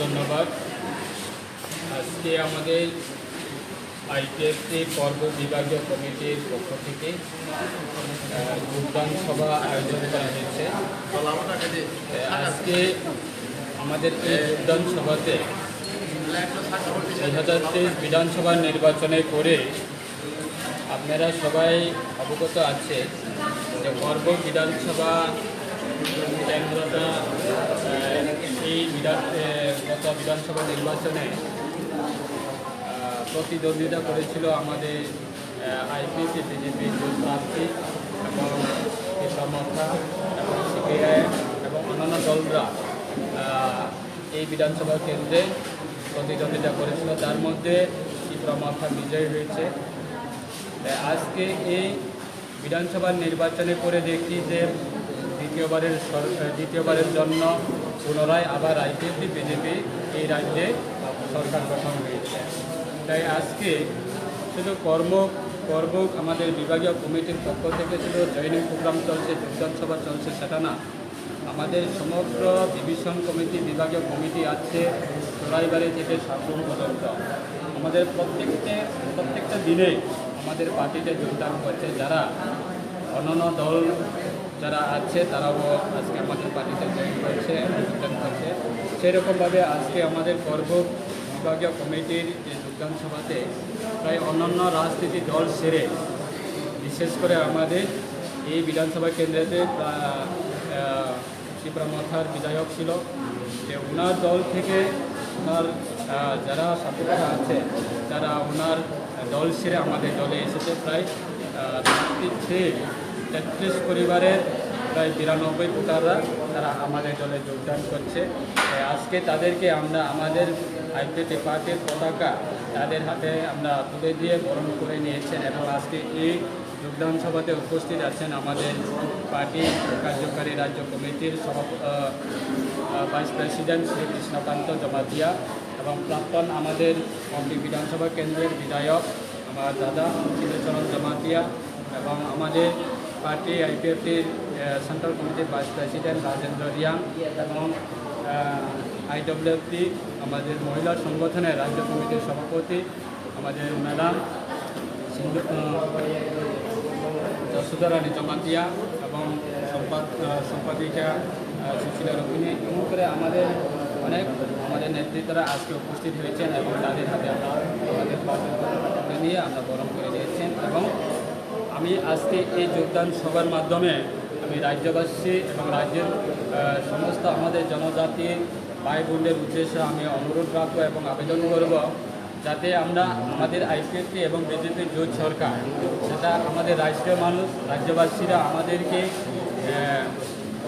ধন্যবাদ। আজকে আমাদের আইপিএফটি পর্ব বিভাগীয় কমিটির পক্ষ থেকে যোগদান সভা আয়োজন করা হয়েছে। আজকে আমাদের এই যোগদান সভাতে 2023 বিধানসভা নির্বাচনের পরে আপনারা সবাই অবগত আছে যে পর্ব বিধানসভা কেন্দ্রটা এই গত বিধানসভা নির্বাচনে প্রতিদ্বন্দ্বিতা করেছিল আমাদের আইপিএফটি বিজেপি প্রার্থী এবং সমর্থা এবং সিপিআইএম এবং অন্যান্য দলরা এই বিধানসভা কেন্দ্রে প্রতিদ্বন্দ্বিতা করেছিল। তার মধ্যে সমর্থা বিজয়ী হয়েছে। আজকে এই বিধানসভা নির্বাচনে করে দেখি যে দ্বিতীয়বারের জন্য পুনরায় আবার আইপিএফটি বিজেপি এই রাজ্যে সরকার গঠন হয়েছে। তাই আজকে শুধু কর্ম আমাদের বিভাগীয় কমিটির পক্ষ থেকে শুধু জয়েনিং প্রোগ্রাম চলছে, যোগদান সভা চলছে সেটা না। আমাদের সমগ্র ডিভিশন কমিটি, বিভাগীয় কমিটি আছে চোরাইবাড়ি থেকে সাবরুম পর্যন্ত। আমাদের প্রত্যেকটা দিনে আমাদের পার্টিতে যোগদান করছে। যারা অন্যান্য দল যারা আছে তারাও আজকে আমাদের পার্টিতে জয়েন করছে এবং যোগদান করছে। সেরকমভাবে আজকে আমাদের পর্ব বিভাগীয় কমিটির যে যোগদান সভাতে প্রায় অন্যান্য রাজনীতি দল সেরে, বিশেষ করে আমাদের এই বিধানসভা কেন্দ্রেতে শিবরামথার বিধায়ক ছিল, যে ওনার দল থেকে ওনার যারা সাথীরা আছে তারা ওনার দল সেরে আমাদের দলে এসেছে। প্রায় 33 পরিবারের প্রায় 92 ভোটাররা তারা আমাদের দলে যোগদান করছে। আজকে তাদেরকে আমরা আমাদের আইপিএফটি পার্টির পতাকা তাদের হাতে আমরা তুলে দিয়ে বরণ করে নিয়েছেন এবং আজকে এই যোগদান সভাতে উপস্থিত আছেন আমাদের পার্টি কার্যকারী রাজ্য কমিটির ভাইস প্রেসিডেন্ট শ্রী কৃষ্ণকান্ত জমাতিয়া এবং প্রাক্তন আমাদের কমটি বিধানসভা কেন্দ্রের বিধায়ক আমার দাদা শিবচরণ জমাতিয়া এবং আমাদের পার্টি আইপিএফটির সেন্ট্রাল কমিটির ভাইস প্রেসিডেন্ট রাজেন্দ্র রিয়াং এবং আইডব্লিউএফটি আমাদের মহিলা সংগঠনের রাজ্য কমিটির সভাপতি আমাদের ম্যাডাম যশোদারানী জমাতিয়া এবং সম্পাদিকা সুশীলা রুক্মিণী এমন করে আমাদের নেতৃত্বরা আজকে উপস্থিত হয়েছেন এবং তাদের হাতে আমাদের পার্টি নিয়ে আমরা বরণ করে দিয়েছেন। এবং আমি আজকে এই যোগদান সভার মাধ্যমে আমি রাজ্যবাসী এবং রাজ্যের সমস্ত আমাদের জনজাতির ভাই বোনদের উদ্দেশ্যে আমি অনুরোধ রাখবো এবং আবেদন করব যাতে আমরা আমাদের আইপিএফটি এবং বিজেপির জোট সরকার, সেটা আমাদের রাষ্ট্রীয় মানুষ রাজ্যবাসীরা আমাদেরকে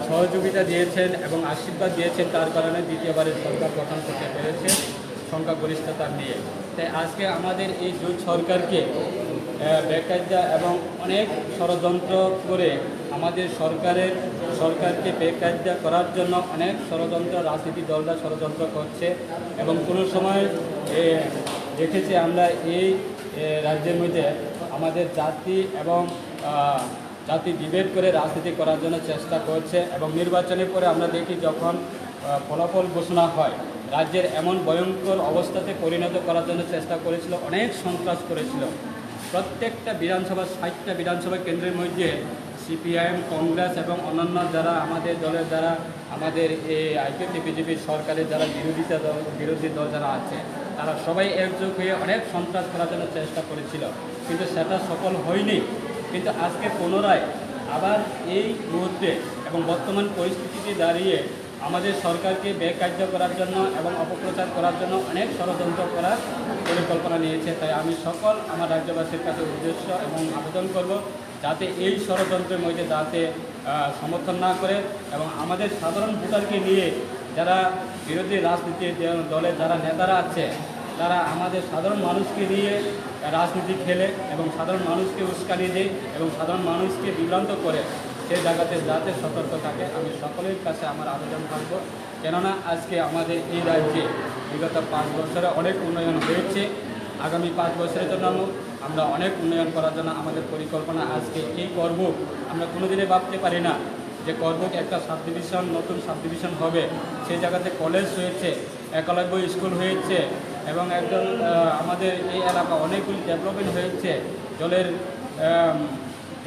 সহযোগিতা দিয়েছেন এবং আশীর্বাদ দিয়েছেন, তার কারণে দ্বিতীয়বারের সরকার গঠন করতে পেরেছে সংখ্যাগরিষ্ঠতা নিয়ে। তাই আজকে আমাদের এই জোট সরকারকে বেকায়দা এবং অনেক ষড়যন্ত্র করে আমাদের সরকারকে বেকায়দা করার জন্য অনেক ষড়যন্ত্র রাজনীতি দলরা ষড়যন্ত্র করছে এবং কোনো সময় দেখেছি আমরা এই রাজ্যের মধ্যে আমাদের জাতি ডিবেট করে রাজনীতি করার জন্য চেষ্টা করছে এবং নির্বাচনের পরে আমরা দেখি যখন ফলাফল ঘোষণা হয় রাজ্যের এমন ভয়ঙ্কর অবস্থাতে পরিণত করার জন্য চেষ্টা করেছিল, অনেক সন্ত্রাস করেছিল। প্রত্যেকটা বিধানসভা 60টা বিধানসভা কেন্দ্রের মধ্যে সিপিআইএম, কংগ্রেস এবং অন্যান্য যারা আমাদের দলের যারা আমাদের এই আইপিএফটি বিজেপির সরকারের যারা বিরোধী দল যারা আছে তারা সবাই একযোগ হয়ে অনেক সন্ত্রাস করার জন্য চেষ্টা করেছিল, কিন্তু সেটা সফল হয়নি। কিন্তু আজকে পুনরায় আবার এই মুহূর্তে এবং বর্তমান পরিস্থিতিতে দাঁড়িয়ে আমাদের সরকারকে বেকার্য করার জন্য এবং অপপ্রচার করার জন্য অনেক ষড়যন্ত্র করার পরিকল্পনা নিয়েছে। তাই আমি সকল আমার রাজ্যবাসীর কাছে উদ্দেশ্য এবং আবেদন করব যাতে এই ষড়যন্ত্রের মধ্যে যাতে সমর্থন না করে এবং আমাদের সাধারণ ভোটারকে নিয়ে যারা বিরোধী রাজনীতির দলের যারা নেতারা আছে তারা আমাদের সাধারণ মানুষকে নিয়ে রাজনীতি খেলে এবং সাধারণ মানুষকে উস্কানি দেয় এবং সাধারণ মানুষকে বিভ্রান্ত করে সেই জায়গাতে যাতে সতর্ক থাকে। আমি সকলের কাছে আমার আবেদন থাকবো, কেননা আজকে আমাদের এই রাজ্যে বিগত 5 বছরে অনেক উন্নয়ন হয়েছে। আগামী 5 বছরের জন্য আমরা অনেক উন্নয়ন করার জন্য আমাদের পরিকল্পনা আজকে কি করব আমরা কোনোদিনে ভাবতে পারি না যে করব একটা সাব ডিভিশন, নতুন সাব ডিভিশন হবে, সেই জায়গাতে কলেজ হয়েছে, একলব্য স্কুল হয়েছে এবং একজন আমাদের এই এলাকা অনেকগুলি ডেভেলপমেন্ট হয়েছে।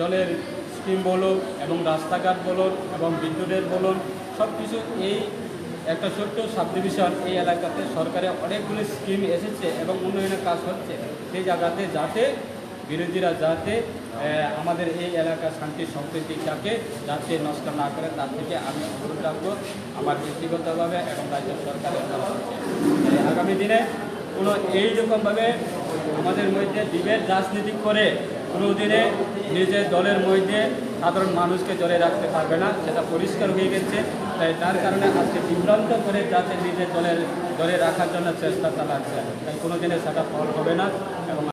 জলের স্কিম বলুন এবং রাস্তাঘাট বলুন এবং বিদ্যুতের বলুন, সব কিছু এই একটা ছোট্ট সাব ডিভিশন এই এলাকাতে সরকারের অনেকগুলি স্কিম এসেছে এবং উন্নয়নের কাজ হচ্ছে। সেই জায়গাতে যাতে বিরোধীরা যাতে আমাদের এই এলাকার শান্তি সম্প্রীতিটাকে যাতে নষ্ট না করে, তার থেকে আমি অনুরোধ রাখবো আমার ব্যক্তিগতভাবে এবং রাজ্য সরকারের তরফ থেকে। আগামী দিনে কোনো এইরকমভাবে আমাদের মধ্যে বিভেদ রাজনীতি করে কোনো দিনে নিজের দলের মধ্যে সাধারণ মানুষকে জড়িয়ে রাখতে পারবে না, সেটা পরিষ্কার হয়ে গেছে। তাই তার কারণে আজকে বিভ্রান্ত করে যাতে নিজের দলের ধরে রাখার জন্য চেষ্টা চালাচ্ছে, তাই কোনো দিনে সেটা ফল হবে না এবং